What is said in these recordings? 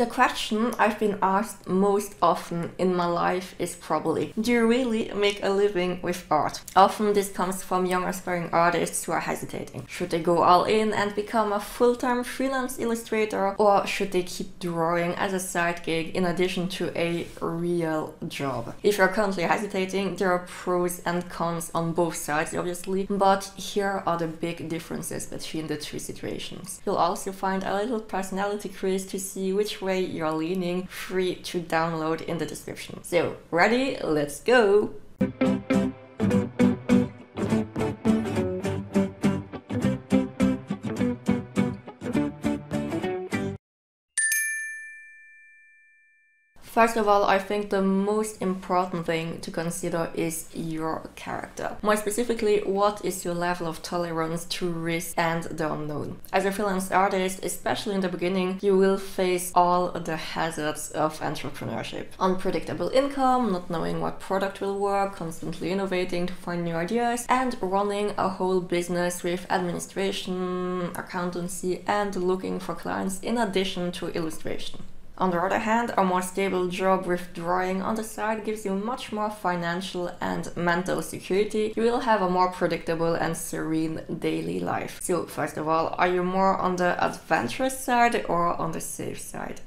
The question I've been asked most often in my life is probably, do you really make a living with art? Often this comes from young aspiring artists who are hesitating. Should they go all in and become a full-time freelance illustrator, or should they keep drawing as a side gig in addition to a real job? If you're currently hesitating, there are pros and cons on both sides obviously, but here are the big differences between the two situations. You'll also find a little personality quiz to see which way you're leaning, free to download in the description. So, ready? Let's go! First of all, I think the most important thing to consider is your character. More specifically, what is your level of tolerance to risk and the unknown? As a freelance artist, especially in the beginning, you will face all the hazards of entrepreneurship. Unpredictable income, not knowing what product will work, constantly innovating to find new ideas, and running a whole business with administration, accountancy, and looking for clients in addition to illustration. On the other hand, a more stable job with drawing on the side gives you much more financial and mental security. You will have a more predictable and serene daily life. So first of all, are you more on the adventurous side or on the safe side?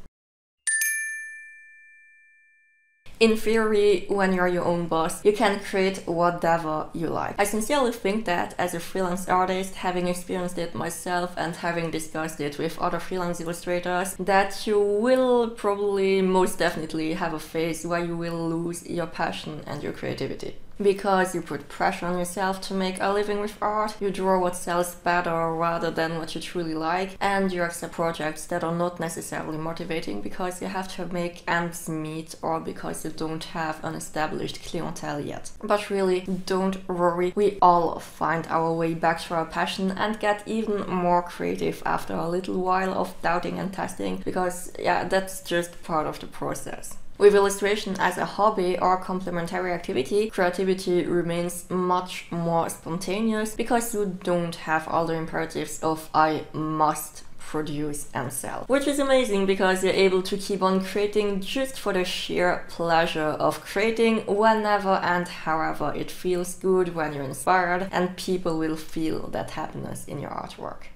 In theory, when you're your own boss, you can create whatever you like. I sincerely think that as a freelance artist, having experienced it myself and having discussed it with other freelance illustrators, that you will probably most definitely have a phase where you will lose your passion and your creativity. Because you put pressure on yourself to make a living with art, you draw what sells better rather than what you truly like, and you accept projects that are not necessarily motivating because you have to make ends meet or because you don't have an established clientele yet. But really, don't worry, we all find our way back to our passion and get even more creative after a little while of doubting and testing, because yeah, that's just part of the process. With illustration as a hobby or complementary activity, creativity remains much more spontaneous because you don't have all the imperatives of I must produce and sell. Which is amazing because you're able to keep on creating just for the sheer pleasure of creating whenever and however it feels good, when you're inspired, and people will feel that happiness in your artwork.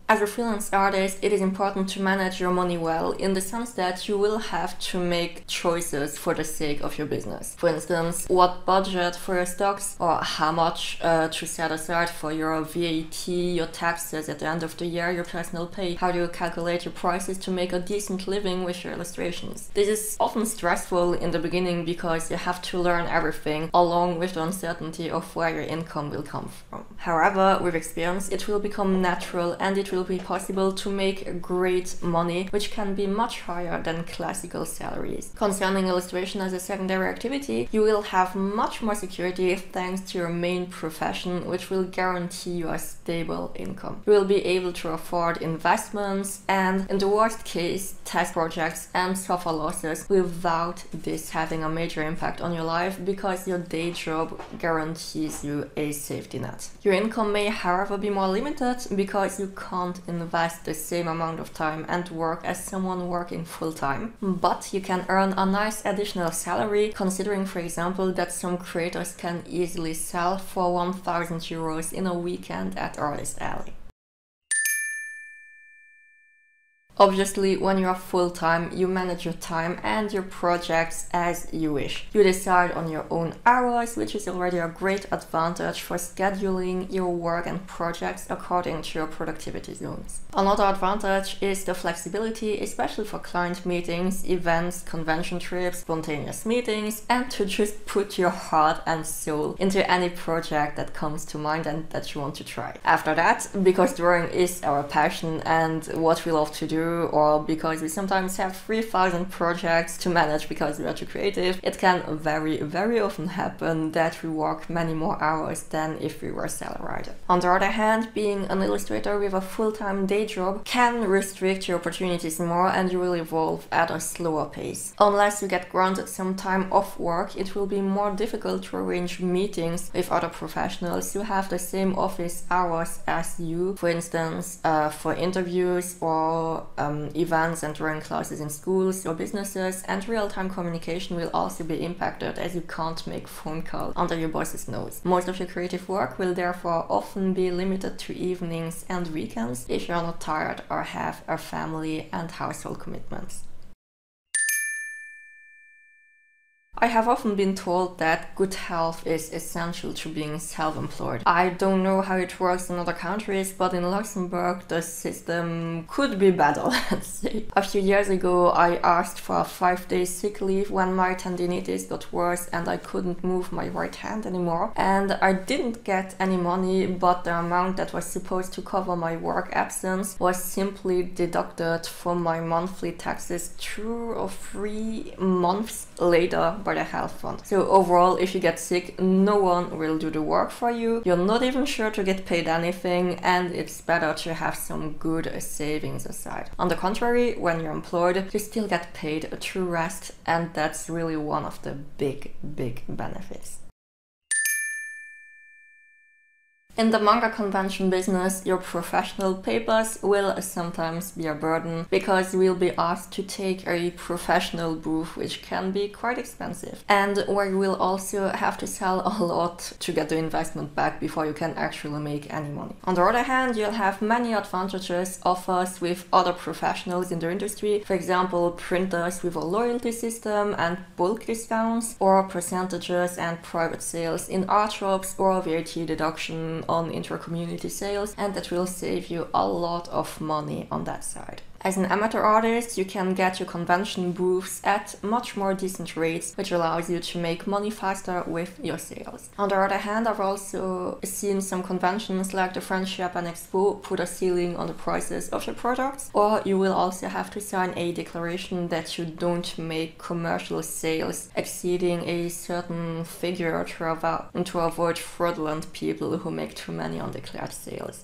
As a freelance artist, it is important to manage your money well, in the sense that you will have to make choices for the sake of your business. For instance, what budget for your stocks, or how much to set aside for your VAT, your taxes at the end of the year, your personal pay. How do you calculate your prices to make a decent living with your illustrations? This is often stressful in the beginning because you have to learn everything, along with the uncertainty of where your income will come from. However, with experience, it will become natural and it will be possible to make great money, which can be much higher than classical salaries. Concerning illustration as a secondary activity, you will have much more security thanks to your main profession, which will guarantee you a stable income. You will be able to afford investments and, in the worst case, test projects and suffer losses without this having a major impact on your life, because your day job guarantees you a safety net. Your income may, however, be more limited because you can't invest the same amount of time and work as someone working full-time, but you can earn a nice additional salary, considering, for example, that some creators can easily sell for 1,000 euros in a weekend at Artist Alley. Obviously, when you are full-time, you manage your time and your projects as you wish. You decide on your own hours, which is already a great advantage for scheduling your work and projects according to your productivity zones. Another advantage is the flexibility, especially for client meetings, events, convention trips, spontaneous meetings, and to just put your heart and soul into any project that comes to mind and that you want to try. After that, because drawing is our passion and what we love to do, to, or because we sometimes have 3,000 projects to manage because we are too creative, it can very often happen that we work many more hours than if we were salaried. On the other hand, being an illustrator with a full-time day job can restrict your opportunities more, and you will evolve at a slower pace. Unless you get granted some time off work, it will be more difficult to arrange meetings with other professionals who have the same office hours as you, for instance, for interviews or events and drawing classes in schools or businesses, and real-time communication will also be impacted as you can't make phone calls under your boss's nose. Most of your creative work will therefore often be limited to evenings and weekends if you're not tired or have a family and household commitments. I have often been told that good health is essential to being self-employed. I don't know how it works in other countries, but in Luxembourg the system could be better, let's say. A few years ago I asked for a 5-day sick leave when my tendinitis got worse and I couldn't move my right hand anymore. And I didn't get any money, but the amount that was supposed to cover my work absence was simply deducted from my monthly taxes 2 or 3 months later by the health fund. So overall, if you get sick, no one will do the work for you. You're not even sure to get paid anything, and it's better to have some good savings aside. On the contrary, when you're employed, you still get paid through rest, and that's really one of the big benefits. In the manga convention business, your professional papers will sometimes be a burden because you will be asked to take a professional booth, which can be quite expensive, and where you will also have to sell a lot to get the investment back before you can actually make any money. On the other hand, you'll have many advantages offers with other professionals in the industry, for example, printers with a loyalty system and bulk discounts, or percentages and private sales in art shops, or VAT deduction on intra-community sales, and that will save you a lot of money on that side. As an amateur artist, you can get your convention booths at much more decent rates, which allows you to make money faster with your sales. On the other hand, I've also seen some conventions like the French Japan Expo put a ceiling on the prices of your products, or you will also have to sign a declaration that you don't make commercial sales exceeding a certain figure to avoid fraudulent people who make too many undeclared sales.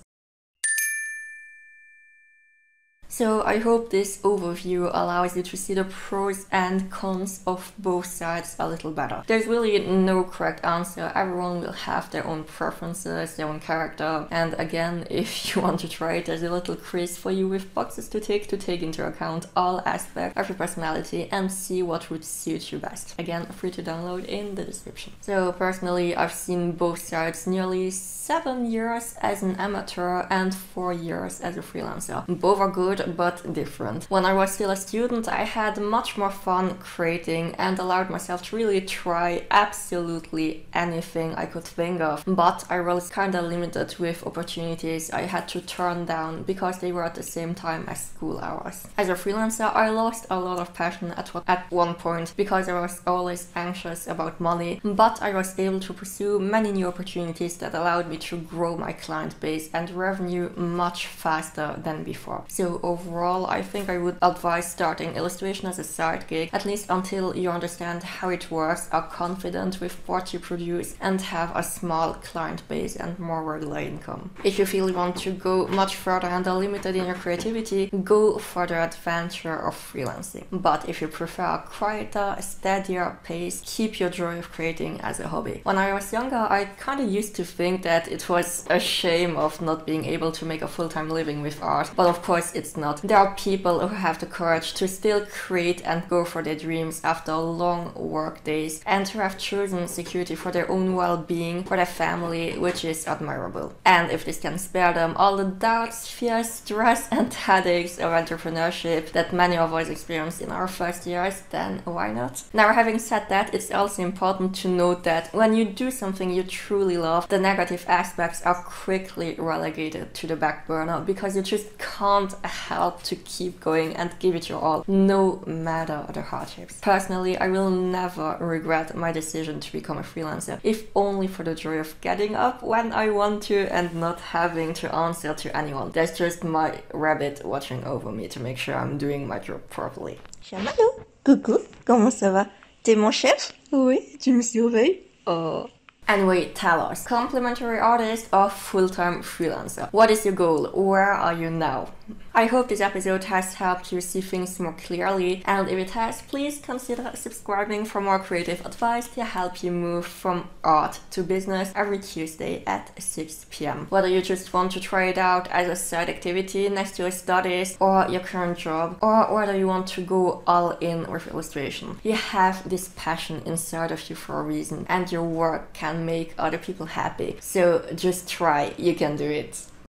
So I hope this overview allows you to see the pros and cons of both sides a little better. There's really no correct answer. Everyone will have their own preferences, their own character. And again, if you want to try it, there's a little quiz for you with boxes to take into account all aspects of your personality and see what would suit you best. Again, free to download in the description. So personally, I've seen both sides nearly 7 years as an amateur and 4 years as a freelancer. Both are good but different. When I was still a student, I had much more fun creating and allowed myself to really try absolutely anything I could think of, but I was kinda limited with opportunities I had to turn down because they were at the same time as school hours. As a freelancer, I lost a lot of passion at one point because I was always anxious about money, but I was able to pursue many new opportunities that allowed me to grow my client base and revenue much faster than before. So overall, I think I would advise starting illustration as a side gig, at least until you understand how it works, are confident with what you produce, and have a small client base and more regular income. If you feel you want to go much further and are limited in your creativity, go for the adventure of freelancing. But if you prefer a quieter, steadier pace, keep your joy of creating as a hobby. When I was younger, I kinda used to think that it was a shame of not being able to make a full-time living with art, but of course it's not. There are people who have the courage to still create and go for their dreams after long work days, and who have chosen security for their own well-being, for their family, which is admirable. And if this can spare them all the doubts, fears, stress and headaches of entrepreneurship that many of us experience in our first years, then why not? Now, having said that, it's also important to note that when you do something you truly love, the negative aspects are quickly relegated to the back burner because you just can't help to keep going and give it your all, no matter the hardships. Personally, I will never regret my decision to become a freelancer, if only for the joy of getting up when I want to and not having to answer to anyone. That's just my rabbit watching over me to make sure I'm doing my job properly. Chamallow, coucou, comment ça va? T'es mon chef? Oui, tu me surveilles? Oh. Anyway, tell us, complementary artist or full-time freelancer? What is your goal? Where are you now? I hope this episode has helped you see things more clearly, and if it has, please consider subscribing for more creative advice to help you move from art to business every Tuesday at 6 p.m. Whether you just want to try it out as a side activity next to your studies or your current job, or whether you want to go all in with illustration, you have this passion inside of you for a reason, and your work can make other people happy. So just try, you can do it.